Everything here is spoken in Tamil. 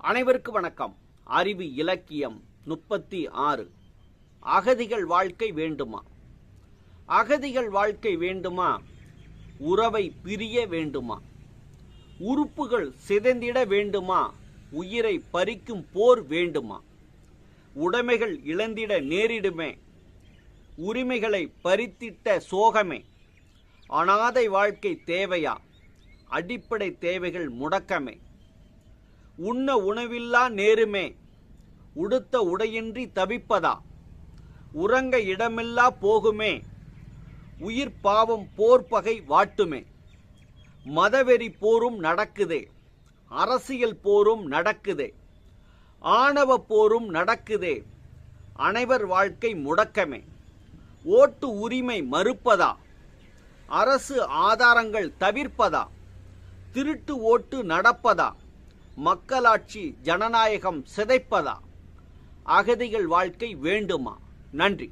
அனைவருக்கும் வணக்கம். அறிவு இலக்கியம் 36. அகதிகள் வாழ்க்கை வேண்டுமா? அகதிகள் வாழ்க்கை வேண்டுமா? உறவை பிரிய வேண்டுமா? உறுப்புகள் சிதைந்திட வேண்டுமா? உயிரை பறிக்கும் போர் வேண்டுமா? உடைமைகள் இழந்திட நேரிடுமே, உரிமைகளை பறித்திட்ட சோகமே. அனாதை வாழ்க்கை தேவையா? அடிப்படை தேவைகள் முடக்கமே. உண்ண உணவில்லா நேருமே, உடுத்த உடையின்றி தவிப்பதா? உறங்க இடமில்லா போகுமே, உயிர் பாவம் போர்பகை வாட்டுமே. மதவெறி போரும் நடக்குதே, அரசியல் போரும் நடக்குதே, ஆணவ போரும் நடக்குதே. அனைவர் வாழ்க்கை முடக்கமே. ஓட்டு உரிமை மறுப்பதா? அரசு ஆதாரங்கள் தவிர்ப்பதா? திருட்டு ஓட்டு நடப்பதா? மக்களாட்சி ஜனநாயகம் சிதைப்பதா? அகதிகள் வாழ்க்கை வேண்டுமா? நன்றி.